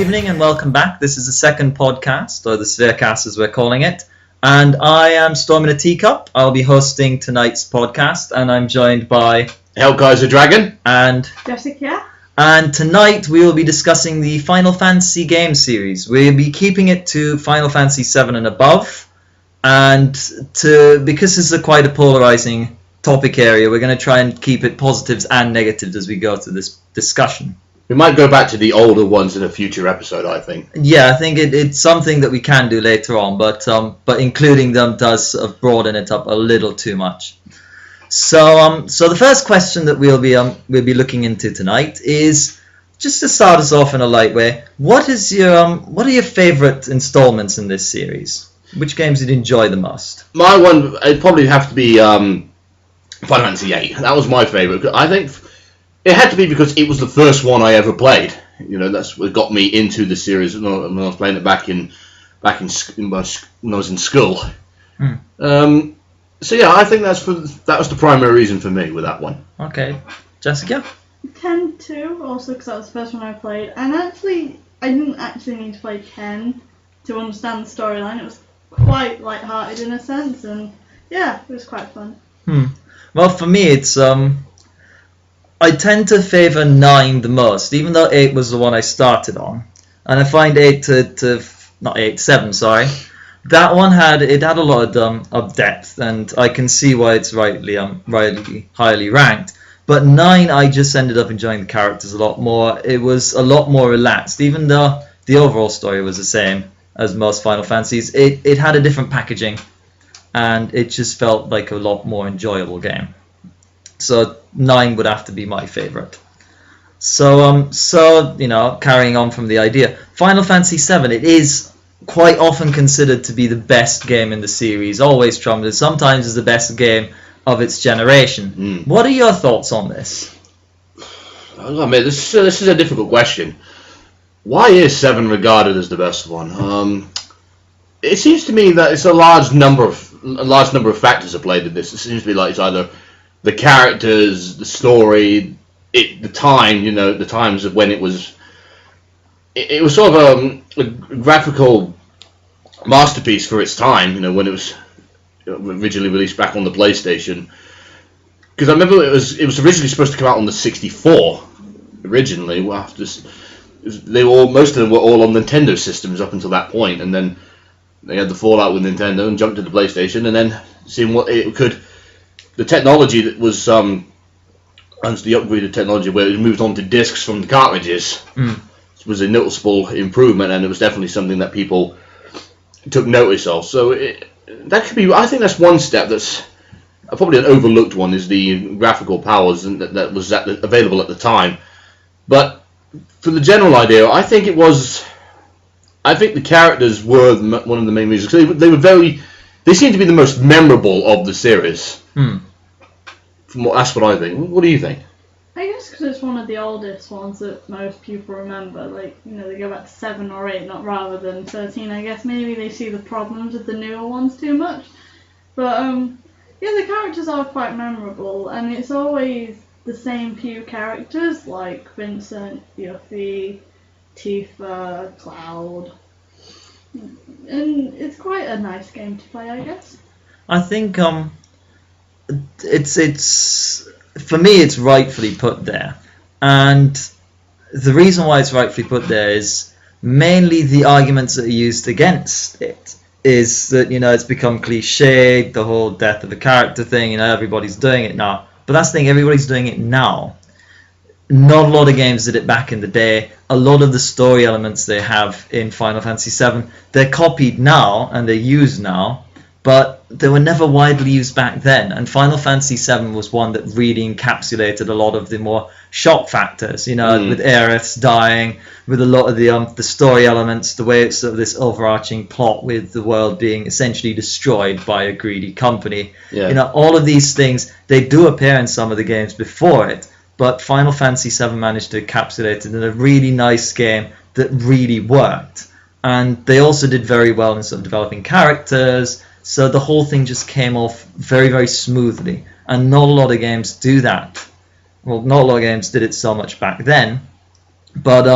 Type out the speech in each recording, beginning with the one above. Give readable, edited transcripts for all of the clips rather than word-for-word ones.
evening and welcome back. This is the second podcast, or the SphereCast as we're calling it. And I am storming a teacup. I'll be hosting tonight's podcast, and I'm joined by Kaiser Dragon and Jessikyaa. And tonight we will be discussing the Final Fantasy game series. We'll be keeping it to Final Fantasy 7 and above. And because this is quite a polarizing topic area, we're going to try and keep it positives and negatives as we go through this discussion. We might go back to the older ones in a future episode, I think. Yeah, I think it's something that we can do later on, but including them does sort of broaden it up a little too much. So the first question that we'll be looking into tonight is, just to start us off in a light way, what are your favourite installments in this series? Which games did you enjoy the most? My one, it'd probably have to be Final Fantasy VIII. That was my favourite. I think it had to be because it was the first one I ever played. You know, that's what got me into the series when I was playing it back in when I was in school. So yeah, I think that was the primary reason for me with that one. Okay, Jessikyaa? 10-2, also because that was the first one I played. And actually, I didn't actually need to play 10 to understand the storyline. It was quite light-hearted in a sense, and yeah, it was quite fun. Well, for me, it's I tend to favour 9 the most, even though 8 was the one I started on. And I find 7, sorry. That one had a lot of depth, and I can see why it's rightly highly ranked. But 9, I just ended up enjoying the characters a lot more. It was a lot more relaxed, even though the overall story was the same as most Final Fantasies. It had a different packaging, and it just felt like a lot more enjoyable game. So 9 would have to be my favourite. So carrying on from the idea, Final Fantasy VII, it is quite often considered to be the best game in the series, always trumped, sometimes is the best game of its generation. What are your thoughts on this? I mean, this is a difficult question. Why is 7 regarded as the best one? It seems to me that it's a large number of factors are played in this. It seems to be like it's either the characters, the story, the time, the times of when it was sort of a graphical masterpiece for its time, when it was originally released back on the PlayStation. Because I remember it was originally supposed to come out on the 64 originally. Most of them were all on Nintendo systems up until that point, and then they had the fallout with Nintendo and jumped to the PlayStation, and then seeing what it could. The technology that was the upgraded technology where it moved on to discs from the cartridges was a noticeable improvement, and it was definitely something that people took notice of. So that could be. I think that's one step that's probably an overlooked one, is the graphical powers that was available at the time. But for the general idea, I think the characters were one of the main reasons. They seem to be the most memorable of the series. That's what I think. What do you think? I guess because it's one of the oldest ones that most people remember. They go back to 7 or 8, not rather than 13. I guess maybe they see the problems with the newer ones too much. But the characters are quite memorable, and it's always the same few characters like Vincent, Yuffie, Tifa, Cloud, and it's quite a nice game to play, I guess. I think it's for me, it's rightfully put there, and the reason why it's rightfully put there is mainly the arguments that are used against it. Is that it's become cliched, the whole death of a character thing. Everybody's doing it now, but that's the thing, everybody's doing it now. Not a lot of games did it back in the day. A lot of the story elements they have in Final Fantasy VII, they're copied now and they're used now, but they were never widely used back then. And Final Fantasy VII was one that really encapsulated a lot of the more shock factors, with Aerith's dying, with a lot of the story elements, the way it's sort of this overarching plot with the world being essentially destroyed by a greedy company. All of these things, they do appear in some of the games before it, but Final Fantasy VII managed to encapsulate it in a really nice game that really worked. And they also did very well in sort of developing characters, so the whole thing just came off very, very smoothly. And not a lot of games do that. Well, not a lot of games did it so much back then. But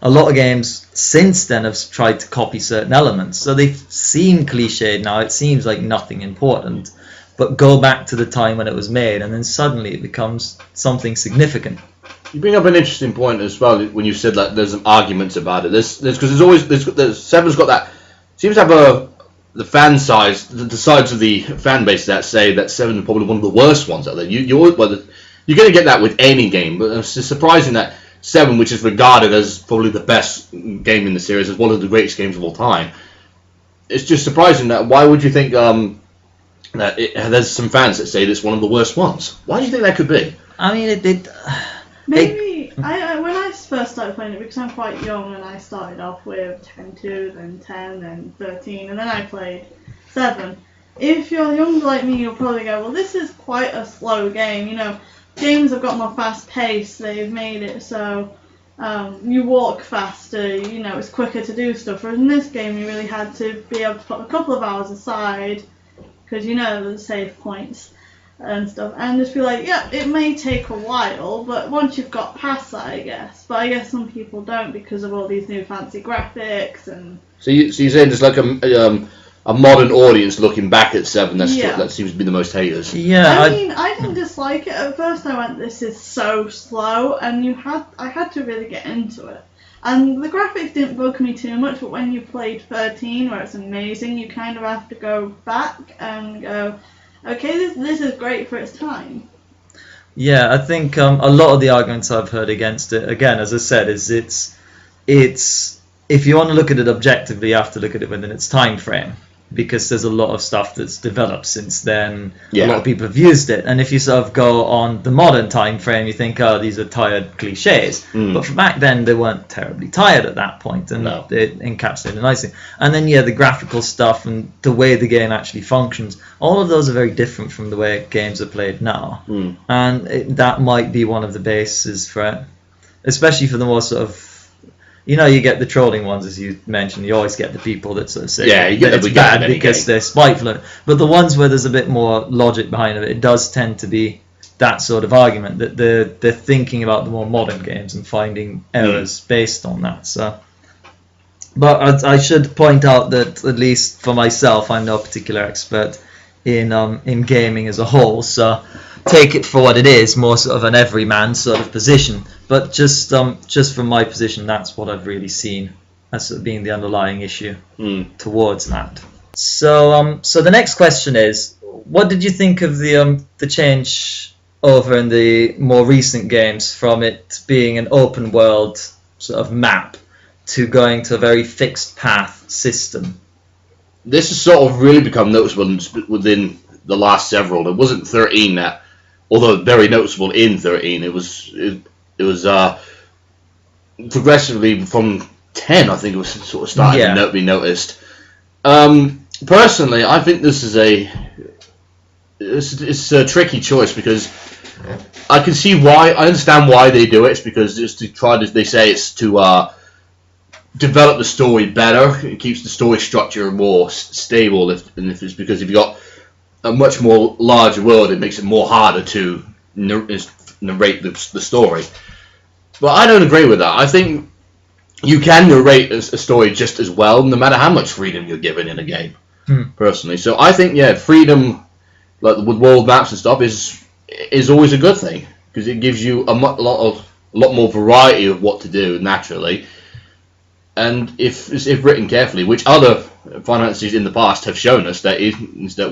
a lot of games since then have tried to copy certain elements, so they seem cliched now. It seems like nothing important, but go back to the time when it was made, and then suddenly it becomes something significant. You bring up an interesting point as well when you said that there's some arguments about it. There's Seven's got that, seems to have the fan size, the sides of the fan base that say that Seven is probably one of the worst ones out there. You're going to get that with any game, but it's just surprising that 7, which is regarded as probably the best game in the series, as one of the greatest games of all time. It's just surprising that, why would you think that there's some fans that say it's one of the worst ones? Why do you think that could be? I mean, Maybe when I first started playing it, because I'm quite young, and I started off with 10-2, then 10, then 13, and then I played 7. If you're younger like me, you'll probably go, well, this is quite a slow game, you know. Games have got more fast pace, they've made it so you walk faster, you know, it's quicker to do stuff. Whereas in this game, you really had to be able to put a couple of hours aside, because you know the save points and stuff, and just be like, yeah, it may take a while, but once you've got past that, I guess. But I guess some people don't because of all these new fancy graphics and. So you're saying there's like a modern audience looking back at 7 that seems to be the most haters. Yeah, I mean, I didn't dislike it at first. I went, this is so slow, and I had to really get into it. And the graphics didn't bug me too much, but when you played 13, where it's amazing, you kind of have to go back and go, okay, this is great for its time. Yeah, I think a lot of the arguments I've heard against it, again, as I said, is it's if you want to look at it objectively, you have to look at it within its time frame, because there's a lot of stuff that's developed since then. A lot of people have used it, and if you sort of go on the modern time frame, you think, oh, these are tired cliches. But for back then, they weren't terribly tired at that point, and they encapsulated nicely. And then the graphical stuff and the way the game actually functions, all of those are very different from the way games are played now. And that might be one of the bases for it, especially for the more sort of, you know, you get the trolling ones, as you mentioned. You always get the people that sort of say that it's bad because they're spiteful. But the ones where there's a bit more logic behind it does tend to be that sort of argument, that they're thinking about the more modern games and finding errors based on that. So, but I should point out that, at least for myself, I'm no particular expert in gaming as a whole. So take it for what it is, more sort of an everyman sort of position. But just from my position, that's what I've really seen as sort of being the underlying issue towards that. So the next question is, what did you think of the change over in the more recent games from it being an open world sort of map to going to a very fixed path system? This has sort of really become noticeable within the last several. It wasn't 13 that, although very noticeable in 13, it was progressively from 10, I think it was sort of starting to be noticed. Personally, I think this is it's a tricky choice, because I can see why. I understand why they do it. It's because they say it's to develop the story better. It keeps the story structure more stable. If it's because if you've got a much more larger world, it makes it more harder to narrate the story. But I don't agree with that. I think you can narrate a story just as well, no matter how much freedom you're given in a game, personally. So I think, freedom, like with world maps and stuff, is always a good thing, because it gives you a lot more variety of what to do naturally. And if written carefully, which other Final Fantasies in the past have shown us, that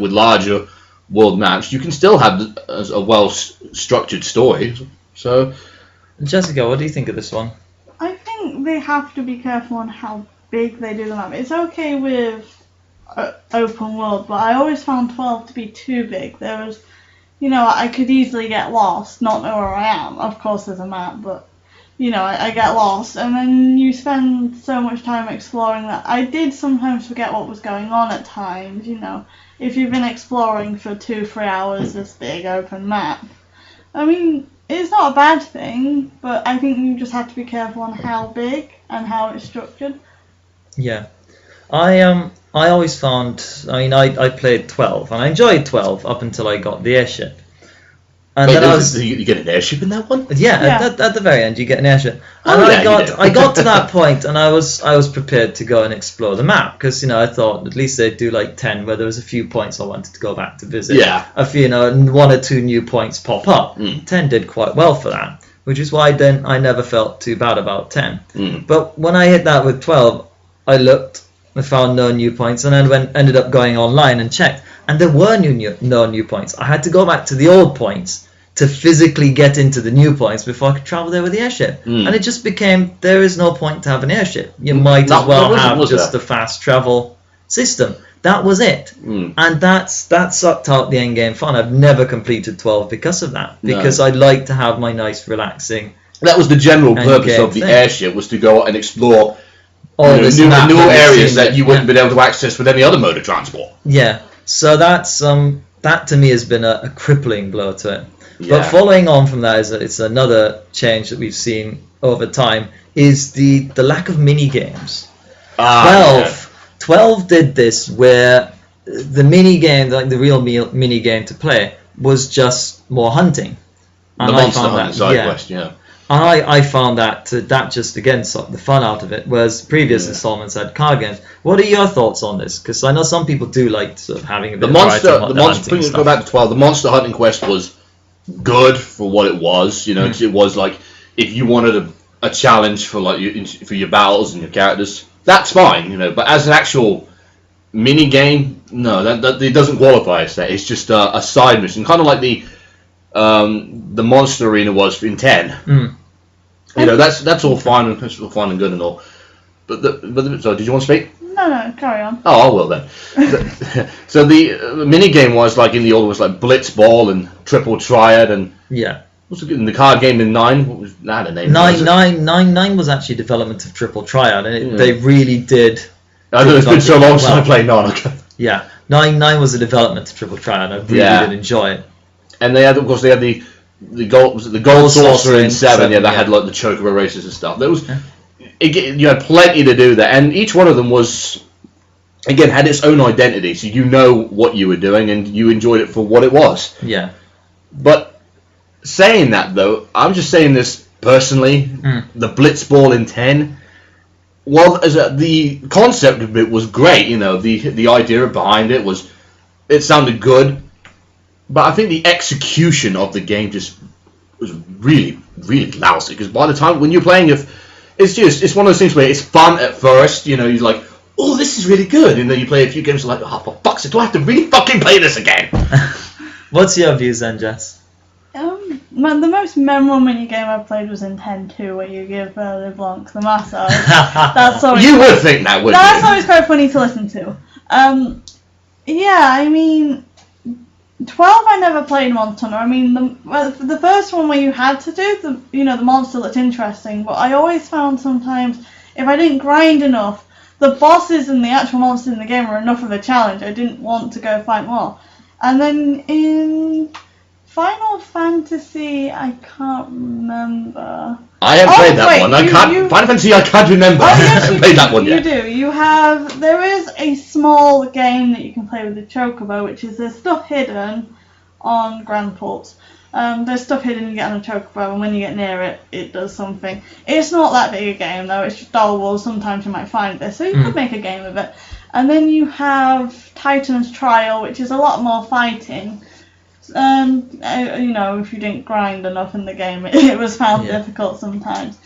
with larger world maps, you can still have a well-structured story. So, Jessikyaa, what do you think of this one? I think they have to be careful on how big they do the map. It's okay with open world, but I always found 12 to be too big. There was, I could easily get lost, not know where I am. Of course, there's a map, but I get lost, and then you spend so much time exploring that I did sometimes forget what was going on at times. If you've been exploring for 2-3 hours this big open map, I mean, it's not a bad thing, but I think you just have to be careful on how big and how it's structured. Yeah, I always found, I played 12, and I enjoyed 12 up until I got the airship. And Wait, then I was, you get an airship in that one? yeah. At the very end you get an airship, and Oh, yeah, I got to that point, and I was prepared to go and explore the map, because I thought at least they'd do like 10 where there was a few points I wanted to go back to visit. Yeah. A few, 1 or 2 new points pop up. 10 did quite well for that, which is why then I never felt too bad about 10. But when I hit that with 12, I looked, I found no new points, and then ended up going online and checked, and there were no new points. I had to go back to the old points to physically get into the new points before I could travel there with the airship. And it just became, there is no point to have an airship. You might as well have just a fast travel system. That was it. And that sucked out the end game fun. I've never completed 12 because of that. Because I'd like to have my nice relaxing. That was the general purpose of the airship, was to go out and explore new areas that you wouldn't have been able to access with any other mode of transport. Yeah. So that's that to me has been a crippling blow to it. Yeah. But following on from that, it's another change that we've seen over time, is the lack of mini games. 12 did this, where the mini game, like the real mini game to play, was just more hunting. And the monster hunting side quest, yeah. And I found that just again sucked the fun out of it, whereas previous installments had card games. What are your thoughts on this? Because I know some people do like sort of having a bit of variety on the hunting stuff. Go back to 12. The monster hunting quest was good for what it was. It was like, if you wanted a challenge for for your battles and your characters, that's fine. But as an actual mini game, no, that it doesn't qualify as that. It's just a side mission, kind of like the monster arena was in 10. That's all fine and good and all. But so did you want to speak? No, carry on. Oh, I will then. So the mini game was like in the old was like Blitzball and Triple Triad and what's it in the card game in 9? What was that a name? 9 was actually development of Triple Triad, and they really did. I know it's been so long since I played 9. Yeah, 9 was a development of Triple Triad. I really did enjoy it. And they had, of course, the gold sorcerer in 7. Yeah, that had like the chocobo races and stuff. There was. You had plenty to do there, and each one of them was, again, had its own identity, so you know what you were doing, and you enjoyed it for what it was. Yeah. But saying that, though, I'm just saying this personally, the Blitzball in 10, well, the concept of it was great, the idea behind it sounded good, but I think the execution of the game just was really, really lousy, because by the time, when you're playing it's one of those things where it's fun at first, you're like, oh, this is really good, and then you play a few games like, oh, for fuck's sake, do I have to really fucking play this again? What's your views then, Jess? The most memorable mini game I played was in 10-2, where you give LeBlanc the massage. That's always you would think that, wouldn't you? That's always quite funny to listen to. 12 I never played Monster Hunter. The first one where you had to do the monster looked interesting, but I always found sometimes if I didn't grind enough, the bosses and the actual monsters in the game were enough of a challenge. I didn't want to go fight more. And then in Final Fantasy, I can't remember. I haven't played that one. Final Fantasy, I can't remember. I haven't played that one yet. You do. There is a small game that you can play with the Chocobo, which is there's stuff hidden on Grand Ports. There's stuff hidden you get on a Chocobo, and when you get near it, it does something. It's not that big a game, though. It's just well, sometimes you might find this, so you could make a game of it. And then you have Titan's Trial, which is a lot more fighting. If you didn't grind enough in the game, it was found difficult sometimes.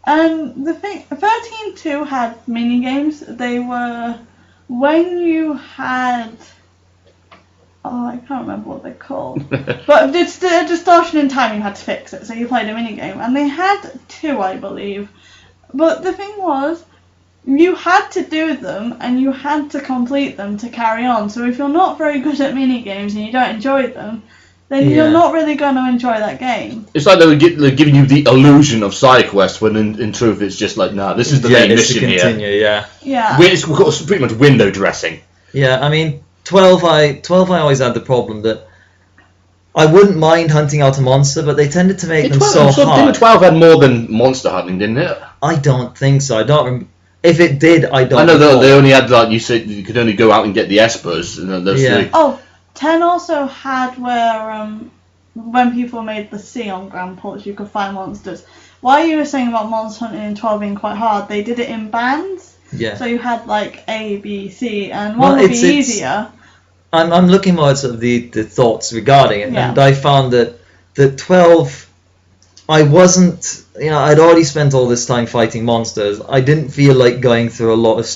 The thing, 13.2 had mini games. They were when you had, I can't remember what they're called, but it's the distortion in time. You had to fix it, so you played a mini game, and they had 2, I believe. But the thing was, you had to do them, and you had to complete them to carry on. So if you're not very good at mini-games and you don't enjoy them, then you're not really going to enjoy that game. It's like they're giving you the illusion of side quests, when in truth it's just like, nah, this is the main mission here. Yeah. It's pretty much window dressing. Yeah, 12 I always had the problem that I wouldn't mind hunting out a monster, but they tended to make them so hard. Didn't 12 had more than monster hunting, didn't it? I don't think so. I don't remember. If it did, I don't. I know they only had, like you said, you could only go out and get the espers, and then those 3. Oh, 10 also had where when people made the sea on Grand Ports, you could find monsters. While you were saying about monster hunting in 12 being quite hard, they did it in bands. Yeah. So you had like A, B, C, and one would be easier. I'm looking more at sort of the thoughts regarding it, Yeah. and I found that 12, I wasn't, I'd already spent all this time fighting monsters. I didn't feel like going through a lot of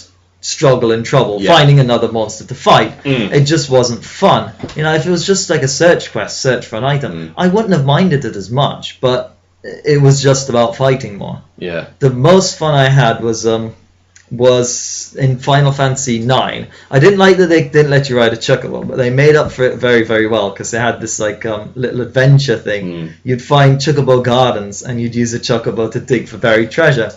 struggle and trouble, finding another monster to fight. It just wasn't fun. If it was just like a search quest, search for an item, I wouldn't have minded it as much, but it was just about fighting more. Yeah. The most fun I had was in Final Fantasy IX. I didn't like that they didn't let you ride a chocobo, but they made up for it very, very well, because they had this like little adventure thing. You'd find chocobo gardens, and you'd use a chocobo to dig for buried treasure.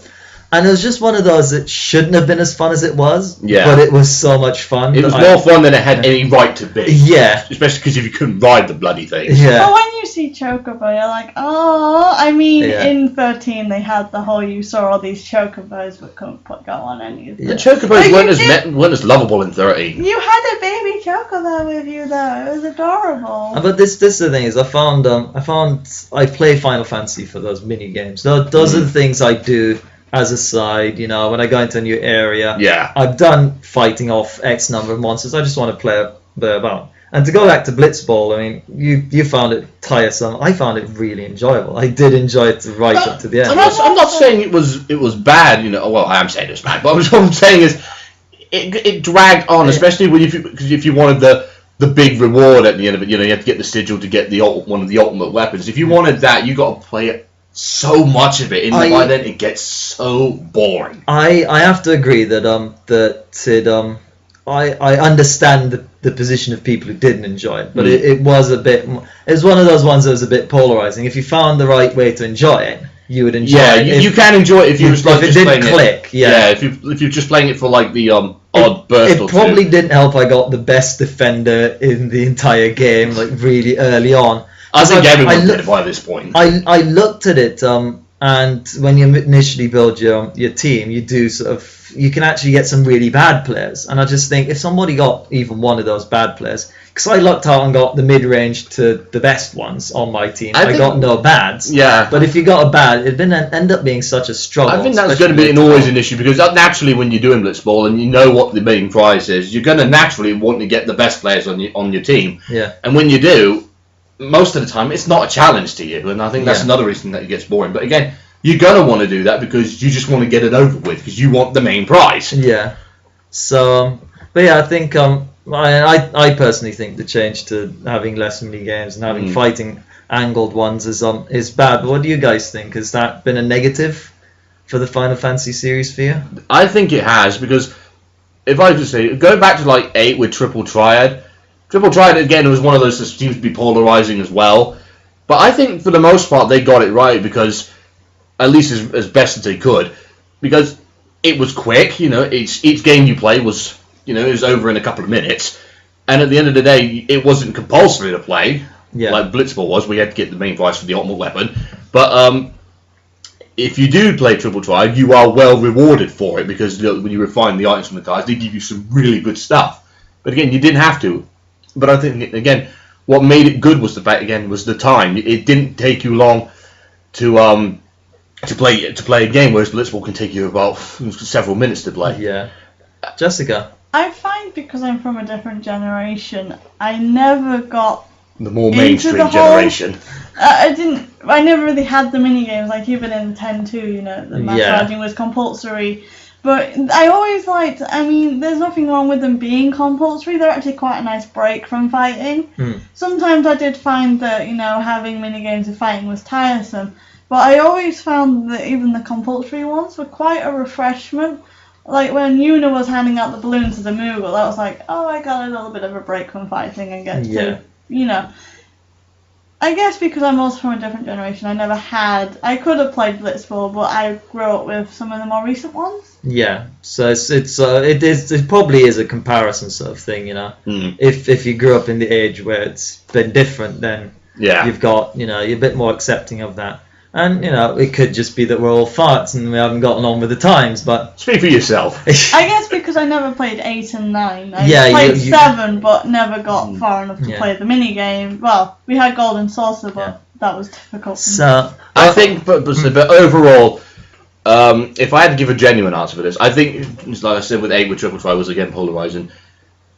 And it was just one of those that shouldn't have been as fun as it was, but it was so much fun. It was more fun than it had any right to be. Yeah. Especially because if you couldn't ride the bloody thing. Yeah. But when you see chocobo, you're like, oh, I mean, in 13 they had the whole, you saw all these chocobos but couldn't go on any of them. The chocobos weren't as lovable in 13. You had a baby chocobo with you though, it was adorable. But this is the thing is, I play Final Fantasy for those mini games. Those are the things I do as a side, when I go into a new area. Yeah. I've done fighting off X number of monsters. I just want to play a bit about. And to go back to Blitzball, I mean, you found it tiresome. I found it really enjoyable. I did enjoy it right up to the end. I'm not saying it was bad, Well, I am saying it's bad, but what I'm saying is it dragged on, especially because if you wanted the big reward at the end of it, you had to get the sigil to get one of the ultimate weapons. If you wanted that, you got to play it. So much of it, by then it gets so boring. I have to agree that I understand the position of people who didn't enjoy it, but it was a bit. It was one of those ones that was a bit polarizing. If you found the right way to enjoy it, you would enjoy it. Yeah, you can enjoy it if you was like if it just didn't playing click. it. Yeah, if you're just playing it for like the odd burst. It probably didn't help. I got the best defender in the entire game, like really early on. I think everyone did it by this point. I looked at it, and when you initially build your team, you can actually get some really bad players. And I just think if somebody got even one of those bad players, because I lucked out and got the mid-range to the best ones on my team. I got no bads. Yeah. But if you got a bad, it didn't end up being such a struggle. I think that's going to be always an issue, because naturally when you're doing Blitzball and you know what the main prize is, you're going to naturally want to get the best players on your team. Yeah. And when you do, most of the time it's not a challenge to you, and I think that's another reason that it gets boring. But again, you're gonna want to do that because you just want to get it over with, because you want the main prize. Yeah. So, but yeah, I think I personally think the change to having less mini games and having fighting angled ones is bad. But what do you guys think? Has that been a negative for the Final Fantasy series for you? I think it has, because if I just say, going back to like 8 with Triple Triad again, it was one of those that seems to be polarizing as well. But I think for the most part they got it right, because at least as best as they could, because it was quick. Each game you play was it was over in a couple of minutes, and at the end of the day, it wasn't compulsory to play like Blitzball was. We had to get the main prize for the ultimate weapon, but if you do play Triple Triad, you are well rewarded for it, because when you refine the items from the cards, they give you some really good stuff. But again, you didn't have to. But I think, again, what made it good was was the time. It didn't take you long to play a game, whereas Blitzball can take you about several minutes to play. Yeah. Jessikyaa? I find, because I'm from a different generation, I never got the more mainstream generation. I never really had the mini games like even in 10.2. The mass charging was compulsory. But I always liked, there's nothing wrong with them being compulsory. They're actually quite a nice break from fighting. Sometimes I did find that, having minigames of fighting was tiresome. But I always found that even the compulsory ones were quite a refreshment. Like when Yuna was handing out the balloons to the Moogle, that was like, oh, I got a little bit of a break from fighting and get to, I guess because I'm also from a different generation, I could have played Blitzball, but I grew up with some of the more recent ones. Yeah, so it probably is a comparison sort of thing, If you grew up in the age where it's been different, then you've got, you're a bit more accepting of that. And, it could just be that we're all farts and we haven't gotten on with the times, but... Speak for yourself. I guess because I never played 8 and 9. I Yeah, played 7, but never got far enough to play the mini-game. Well, we had Golden Saucer, but that was difficult. So, I think, but overall, if I had to give a genuine answer for this, I think, like I said with 8 with Triple Try was again polarizing.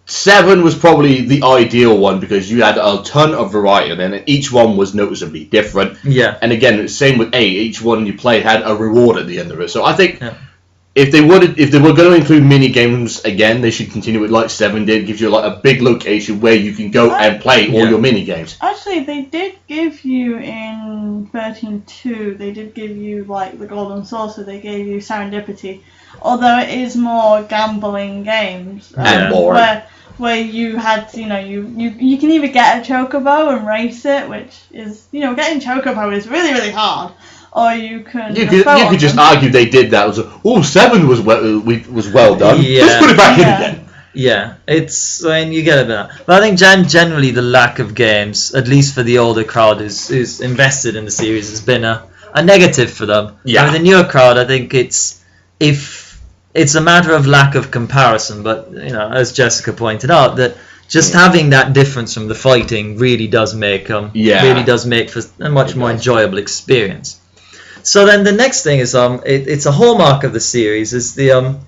7 was probably the ideal one because you had a ton of variety in it, and each one was noticeably different. Yeah. And again, same with 8. Each one you played had a reward at the end of it. So I think if they were going to include mini games again, they should continue with like 7 did. Gives you like a big location where you can go and play all your mini games. Actually, they did give you in 13.2. They did give you like the Golden Saucer. They gave you Serendipity, although it is more gambling games And more. Where you had, you can either get a chocobo and race it, which is, getting chocobo is really, really hard, or you can... You could just argue they did that. It was 7 was well done. Yeah. Let's put it back in again. Yeah, you get a bit of that. But I think generally the lack of games, at least for the older crowd who's invested in the series, has been a negative for them. Yeah. The newer crowd, I think it's a matter of lack of comparison, but as Jessikyaa pointed out, that just having that difference from the fighting really does make for a much more enjoyable experience. So then the next thing is it's a hallmark of the series is the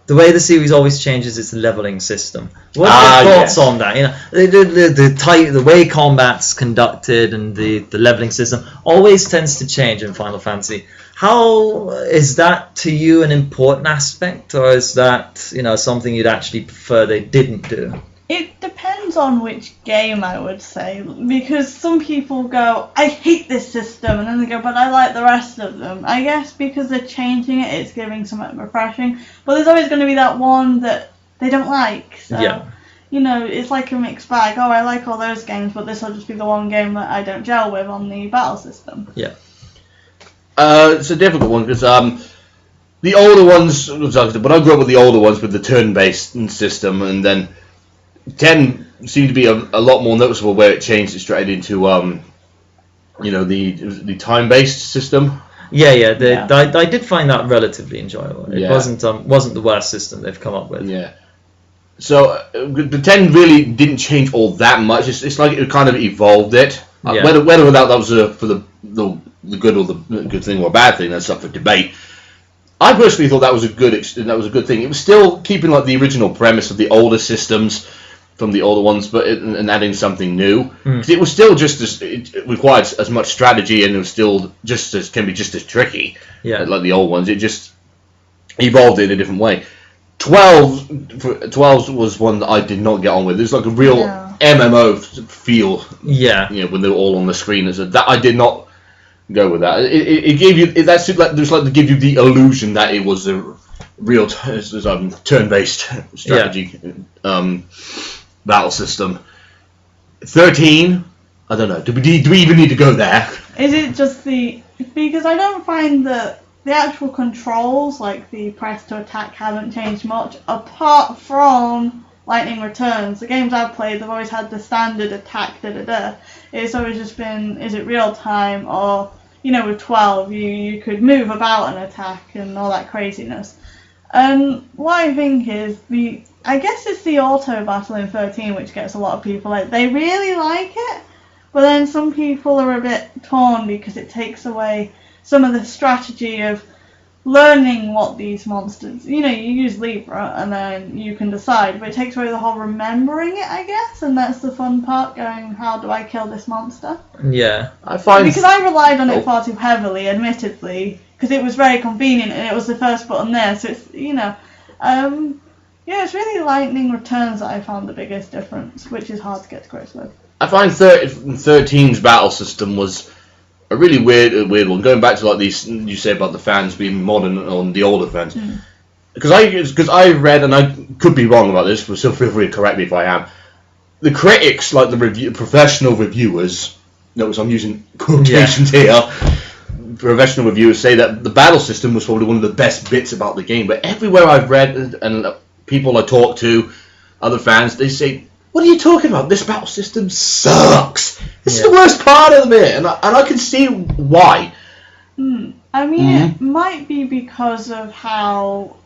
way the series always changes its leveling system. What are your thoughts on that? The way combat's conducted and the leveling system always tends to change in Final Fantasy. How is that to you an important aspect, or is that something you'd actually prefer they didn't do? It depends on which game, I would say, because some people go, I hate this system, and then they go, but I like the rest of them. I guess because they're changing it, it's giving something refreshing, but there's always going to be that one that they don't like. So, it's like a mixed bag. Oh, I like all those games, but this will just be the one game that I don't gel with on the battle system. Yeah. It's a difficult one because the older ones, but I grew up with the older ones with the turn-based system, and then 10 seemed to be a lot more noticeable where it changed it straight into the time-based system. I did find that relatively enjoyable. It wasn't the worst system they've come up with. Yeah. So the 10 really didn't change all that much. It's like it kind of evolved it. Whether or not that was for the good or the good thing or a bad thing, that's up for debate. I personally thought that was a good thing. It was still keeping like the original premise of the older systems from the older ones, and adding something new. It was still it required as much strategy, and it was still can be just as tricky. Like the old ones. It just evolved in a different way. 12 was one that I did not get on with. There's like a real MMO feel. Yeah. When they were all on the screen, that I did not go with that. It gave you to give you the illusion that it was a real turn-based strategy battle system. 13, I don't know. Do we even need to go there? Is it just because I don't find that the actual controls, like the press to attack, haven't changed much apart from Lightning Returns. The games I've played, they've always had the standard attack, It's always just been, is it real time, or, with 12, you could move about and attack and all that craziness. And what I think is, I guess it's the auto battle in 13 which gets a lot of people, they really like it, but then some people are a bit torn because it takes away some of the strategy of learning what these monsters, you use Libra and then you can decide, but it takes away the whole remembering it, I guess, and that's the fun part, going, how do I kill this monster? Yeah. Because I relied on it far too heavily, admittedly, because it was very convenient and it was the first button there, so it's, it's really Lightning Returns that I found the biggest difference, which is hard to get to grips with. I find 13's battle system was a really weird one. Going back to like these, you say about the fans being modern on the older fans, because I read, and I could be wrong about this, but still feel free to correct me if I am. The critics, like the professional reviewers, notice I'm using quotations here. Professional reviewers say that the battle system was probably one of the best bits about the game. But everywhere I've read and people I talk to, other fans, they say, what are you talking about? This battle system sucks. This is the worst part of it, and I can see why. I mean, it might be because of how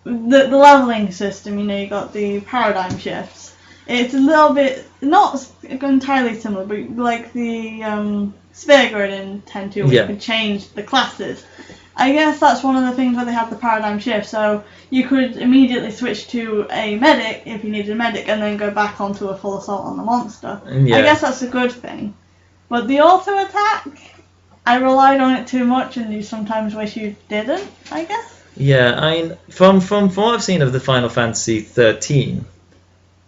the leveling system, you got the paradigm shifts. It's a little bit, not entirely similar, but like the sphere grid in 10.2 where you could change the classes. I guess that's one of the things where they have the paradigm shift, so you could immediately switch to a medic if you needed a medic and then go back onto a full assault on the monster. I guess that's a good thing. But the auto attack, I relied on it too much and you sometimes wish you didn't, I guess. Yeah, I mean, from what I've seen of the Final Fantasy 13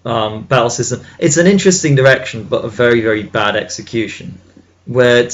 battle system, it's an interesting direction but a very, very bad execution, where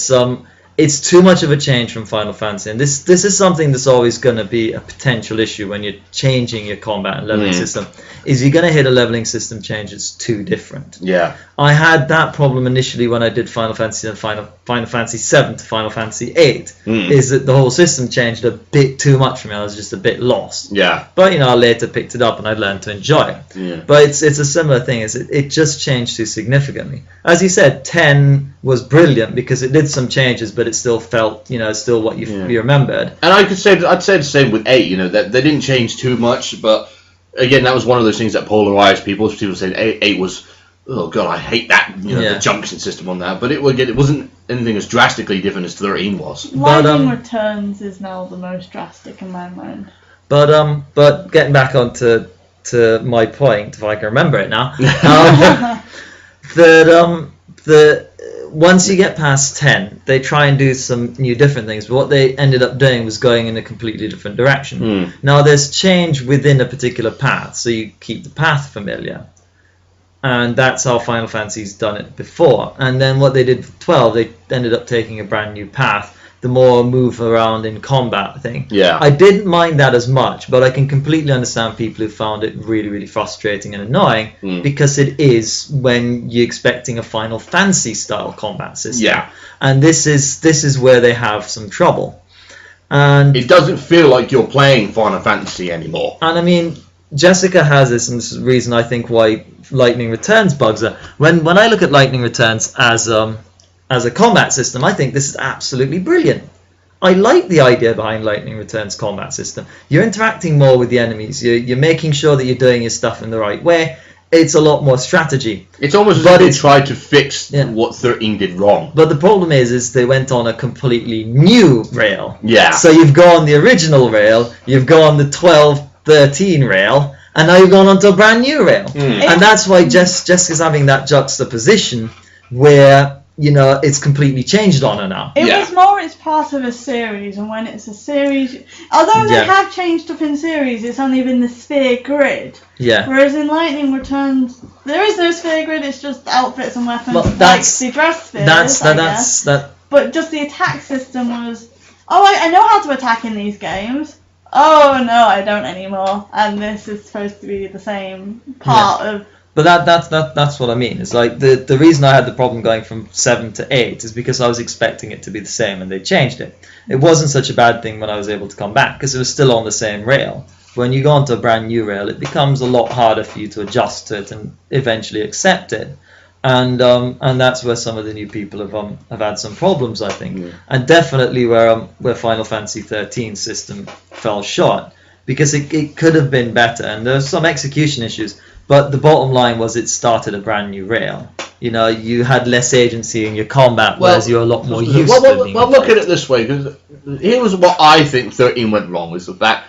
it's too much of a change from Final Fantasy, and this is something that's always going to be a potential issue when you're changing your combat and leveling system, is you're going to hit a leveling system change that's too different. Yeah. I had that problem initially when I did Final Fantasy and Final Fantasy 7 to Final Fantasy 8, is that the whole system changed a bit too much for me. I was just a bit lost. Yeah. But, I later picked it up and I learned to enjoy it. Yeah. But it's a similar thing, it just changed too significantly. As you said, 10 was brilliant because it did some changes, but it still felt, still what you remembered. And I'd say the same with 8, that they didn't change too much, but again, that was one of those things that polarized people. People said 8 was, oh god, I hate that, the junction system on that. But it wasn't anything as drastically different as 13 was. Lightning Returns is now the most drastic in my mind. But getting back onto my point, if I can remember it now, once you get past 10, they try and do some new different things, but what they ended up doing was going in a completely different direction. Now there's change within a particular path, so you keep the path familiar, and that's how Final Fantasy's done it before. And then what they did for 12, they ended up taking a brand new path, the more move around in combat thing. Yeah. I didn't mind that as much, but I can completely understand people who found it really, really frustrating and annoying, because it is when you're expecting a Final Fantasy style combat system. Yeah. And this is where they have some trouble. And it doesn't feel like you're playing Final Fantasy anymore. And I mean, Jessikyaa has this, and this is the reason I think why Lightning Returns bugs her. When I look at Lightning Returns as a combat system, I think this is absolutely brilliant. I like the idea behind Lightning Returns combat system. You're interacting more with the enemies. You're making sure that you're doing your stuff in the right way. It's a lot more strategy. It's almost as if they tried to fix what 13 did wrong. But the problem is they went on a completely new rail. Yeah. So you've gone the original rail, you've gone the 12-13 rail, and now you've gone onto a brand new rail. And that's why Jessica's having that juxtaposition where it's completely changed on her now. It was more it's part of a series, and when it's a series, although they have changed stuff in series, it's only been the sphere grid. Yeah. Whereas in Lightning Returns, there is no sphere grid, it's just outfits and weapons, well, like the dress spheres, But just the attack system was, I know how to attack in these games. Oh, no, I don't anymore. And this is supposed to be the same part of... But that's what I mean. It's like the reason I had the problem going from 7 to 8 is because I was expecting it to be the same and they changed it. It wasn't such a bad thing when I was able to come back because it was still on the same rail. When you go onto a brand new rail, it becomes a lot harder for you to adjust to it and eventually accept it. And that's where some of the new people have had some problems, I think. And definitely where Final Fantasy 13 system fell short, because it could have been better, and there's some execution issues. But the bottom line was it started a brand new rail. You had less agency in your combat, whereas you're a lot more used to being. Well, look at it this way, because here was what I think 13 went wrong, was the fact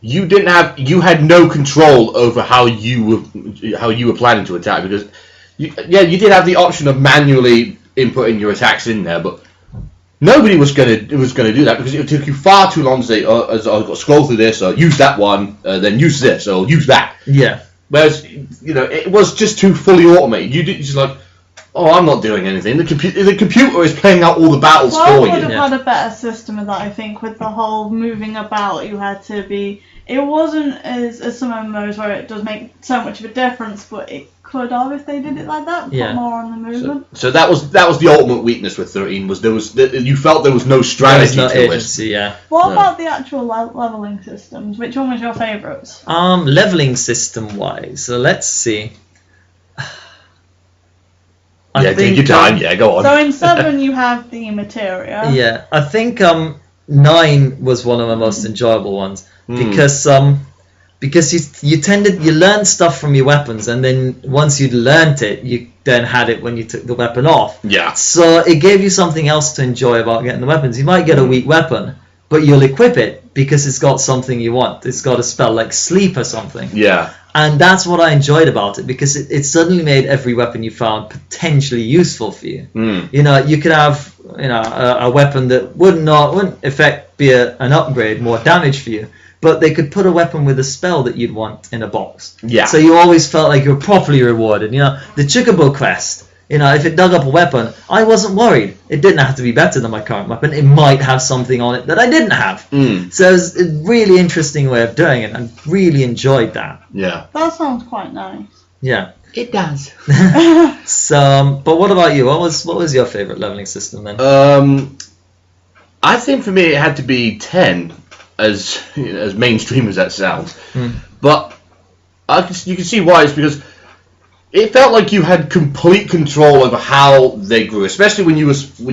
you had no control over how you were planning to attack, because you did have the option of manually inputting your attacks in there, but nobody was going to do that, because it took you far too long to say, I've got to scroll through this, or use that one, then use this, or use that. Yeah. Whereas, it was just too fully automated. You did just like, I'm not doing anything. The computer is playing out all the battles for you. I would have had a better system of that, I think, with the whole moving about. You had to be... It wasn't as some MMOs where it does make so much of a difference, but it could have if they did it like that. Put more on the movement. So that was the ultimate weakness with 13. You felt there was no strategy to agency, it. What about the actual leveling systems? Which one was your favourites? Leveling system wise, so let's see. Take your time. Go on. So in 7 you have the materia. Yeah, I think 9 was one of my most enjoyable ones because you learned stuff from your weapons, and then once you'd learnt it, you then had it when you took the weapon off. Yeah. So it gave you something else to enjoy about getting the weapons. You might get a weak weapon, but you'll equip it because it's got something you want. It's got a spell like sleep or something. Yeah. And that's what I enjoyed about it, because it suddenly made every weapon you found potentially useful for you. You know, you could have a weapon that wouldn't be an upgrade, more damage for you, but they could put a weapon with a spell that you'd want in a box. Yeah. So you always felt like you were properly rewarded. You know, the Chocobo quest, you know, if it dug up a weapon, I wasn't worried. It didn't have to be better than my current weapon. It might have something on it that I didn't have. So it was a really interesting way of doing it. I really enjoyed that. Yeah. That sounds quite nice. Yeah. It does. So, but what about you? What was your favourite leveling system then? I think for me it had to be 10, as mainstream as that sounds. But you can see why. It's because it felt like you had complete control over how they grew, especially when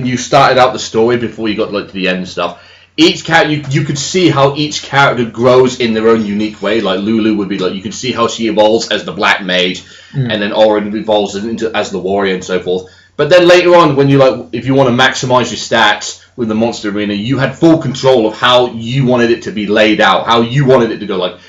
you started out the story before you got like to the end and stuff. Each character, you could see how each character grows in their own unique way. Like Lulu would be like, you could see how she evolves as the Black Mage, and then Orin evolves as the Warrior and so forth. But then later on, when if you want to maximize your stats with the Monster Arena, you had full control of how you wanted it to be laid out, how you wanted it to go. Like,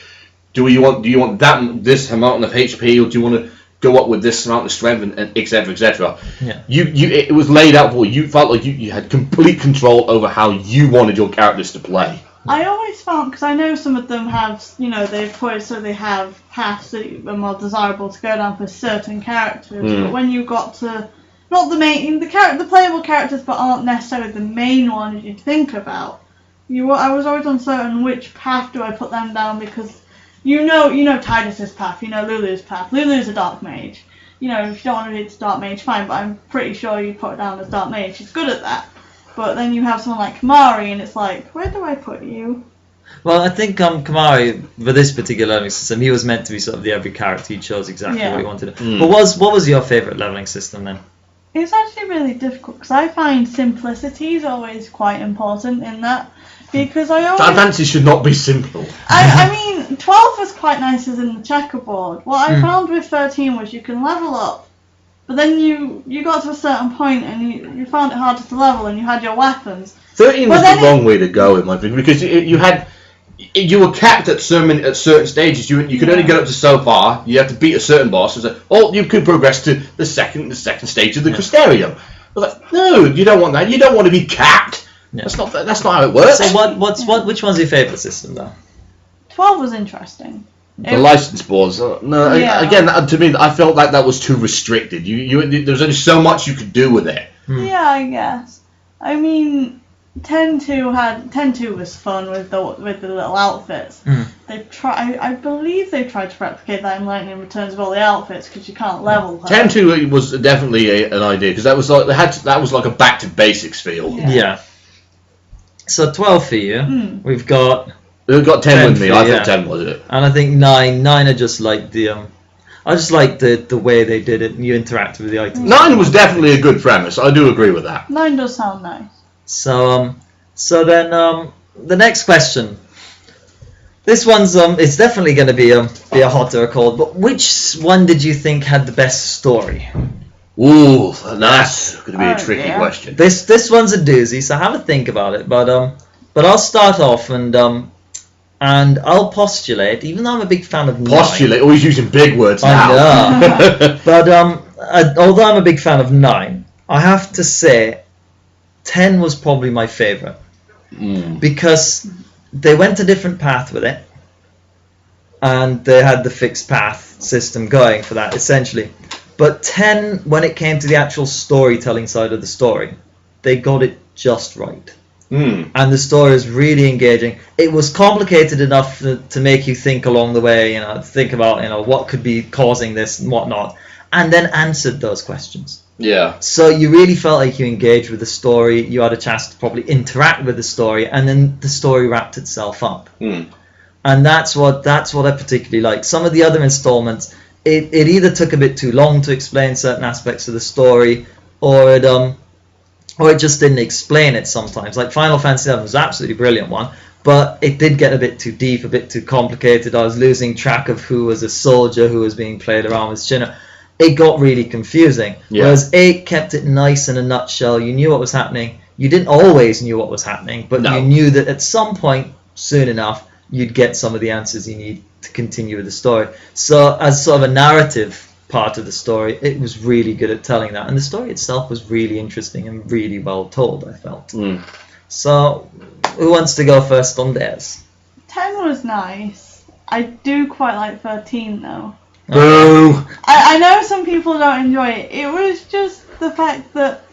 do you want this amount of HP, or do you want to go up with this amount of strength, and et cetera, et cetera. Yeah. It was laid out for you. You felt like you had complete control over how you wanted your characters to play. I always found, because I know some of them have, they've put it so they have paths that are more desirable to go down for certain characters. But when you got to not the main, the playable characters, but aren't necessarily the main ones you'd think about, I was always uncertain which path do I put them down, because you know Tidus's path, Lulu's path. Lulu's a Dark Mage. If you don't want to be a Dark Mage, fine, but I'm pretty sure you put it down as Dark Mage. She's good at that. But then you have someone like Kamari, and it's like, where do I put you? Well, I think Kamari, for this particular leveling system, he was meant to be sort of the every character. He chose exactly what he wanted. But what was your favourite leveling system then? It's actually really difficult, because I find simplicity is always quite important in that. Because I always... Advances should not be simple. I mean, 12 was quite nice as in the checkerboard. What I found with 13 was you can level up, but then you got to a certain point and you found it harder to level, and you had your weapons. 13 was the wrong way to go, in my opinion, because you were capped at certain stages. You could only get up to so far. You have to beat a certain boss. You could progress to the second stage of the Crystarium. I was like, no, you don't want that. You don't want to be capped. Yeah. That's not how it works. So which one's your favourite system though? 12 was interesting. The license boards. Again, to me, I felt like that was too restricted. There was only so much you could do with it. Yeah, I guess. I mean, 10-2 was fun with the little outfits. I believe they tried to replicate that in Lightning Returns with all the outfits, because you can't level her. 10-2 was definitely an idea, because that was like a back to basics feel. Yeah. So 12 for you. We've got 10 with me. I thought 10 was it. And I think 9 I just like the way they did it, and you interact with the items. 9 was definitely a good premise. I do agree with that. 9 does sound nice. So then the next question. This one's it's definitely going to be a hotter record. But which one did you think had the best story? Ooh, that's going to be a tricky question. This one's a doozy, so have a think about it. But I'll start off and I'll postulate, even though I'm a big fan of 9. Postulate? Always using big words now. I know. But although I'm a big fan of 9, I have to say 10 was probably my favourite. Because they went a different path with it, and they had the fixed path system going for that, essentially. But 10, when it came to the actual storytelling side of the story, they got it just right. And the story is really engaging. It was complicated enough to make you think along the way, think about what could be causing this and whatnot, and then answered those questions. Yeah. So you really felt like you engaged with the story. You had a chance to probably interact with the story, and then the story wrapped itself up. And that's what I particularly like. Some of the other installments, it either took a bit too long to explain certain aspects of the story, or or it just didn't explain it sometimes. Like Final Fantasy VII was an absolutely brilliant one, but it did get a bit too deep, a bit too complicated. I was losing track of who was a soldier, who was being played around with Shinra. It got really confusing. Yeah. Whereas 8 kept it nice in a nutshell. You knew what was happening. You didn't always knew what was happening, but you knew that at some point, soon enough, you'd get some of the answers you need to continue with the story. So as sort of a narrative part of the story, it was really good at telling that. And the story itself was really interesting and really well told, I felt. So who wants to go first on theirs? 10 was nice. I do quite like 13 though. Boo! I know some people don't enjoy it. It was just the fact that